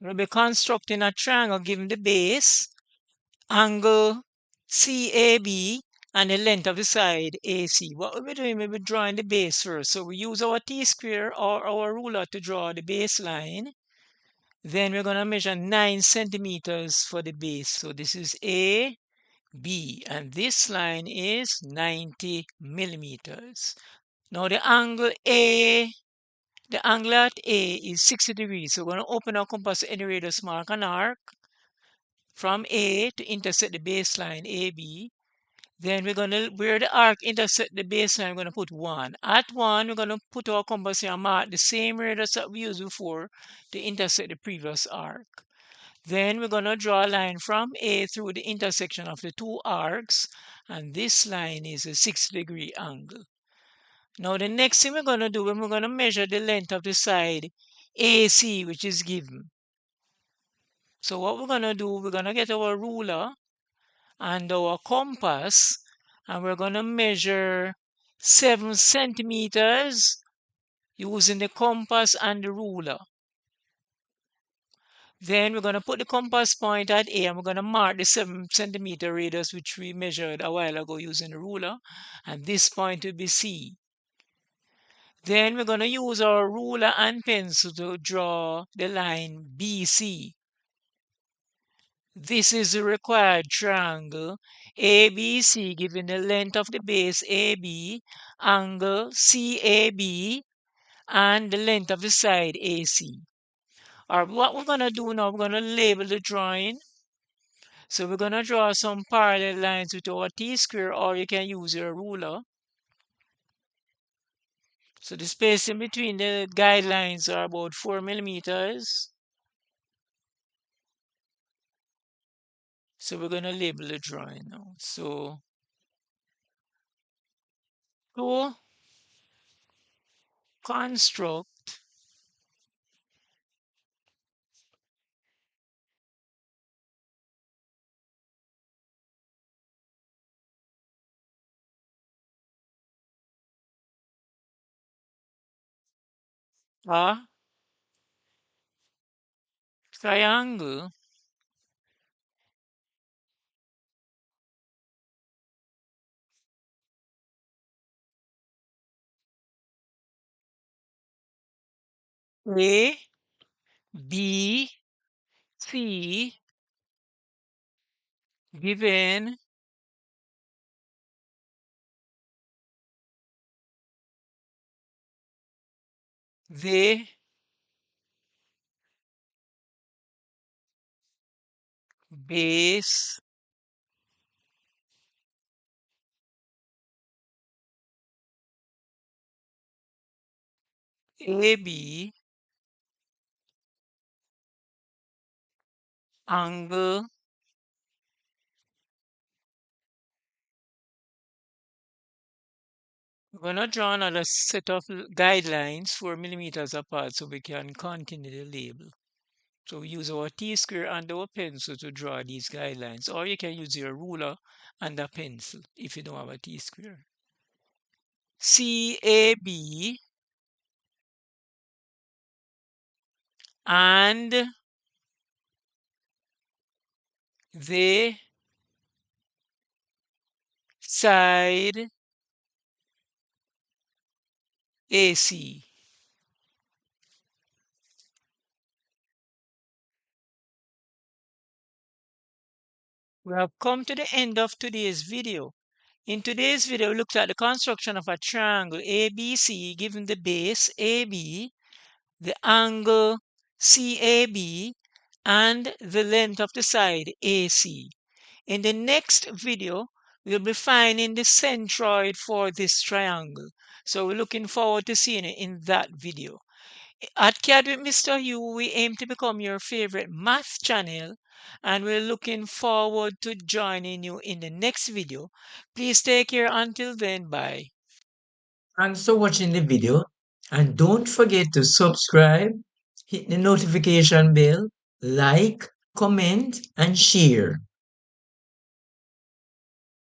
We'll be constructing a triangle given the base, angle CAB, and the length of the side AC. What we'll be doing, we'll be drawing the base first. So we use our T-square or our ruler to draw the baseline. Then we're going to measure 9 centimeters for the base. So this is A, B, and this line is 90 millimeters. Now the angle at A is 60 degrees. So we're going to open our compass to any radius, mark an arc from A to intersect the baseline AB. Then we're going to, where the arc intersect the baseline, we're going to put 1. At 1, we're going to put our compass here and mark the same radius that we used before to intersect the previous arc. Then we're going to draw a line from A through the intersection of the two arcs, and this line is a 60-degree angle. Now the next thing we're going to do, we're going to measure the length of the side AC, which is given. So what we're going to do, we're going to get our ruler and our compass, and we're going to measure 7 centimeters using the compass and the ruler. Then we're going to put the compass point at A and we're going to mark the 7 centimeter radius which we measured a while ago using the ruler, and this point will be C. Then we're going to use our ruler and pencil to draw the line BC. This is the required triangle ABC, given the length of the base AB, angle CAB, and the length of the side AC. Or what we're going to do now, we're going to label the drawing. So we're going to draw some parallel lines with our T-square, or you can use your ruler. So the spacing between the guidelines are about 4 millimeters. So we're going to label the drawing now. So to construct a triangle A, B, C, given the base AB, angle we're going to draw another set of guidelines 4 millimeters apart so we can continue the label. So we use our T-square and our pencil to draw these guidelines, or you can use your ruler and a pencil if you don't have a T-square. CAB and the side AC. We have come to the end of today's video. In today's video, we looked at the construction of a triangle ABC given the base AB, the angle CAB, and the length of the side AC. In the next video, we'll be finding the centroid for this triangle. So we're looking forward to seeing it in that video. At CAD with Mr. Hugh, we aim to become your favorite math channel, and we're looking forward to joining you in the next video. Please take care until then. Bye. Thanks for watching the video, and don't forget to subscribe, hit the notification bell, like, comment, and share.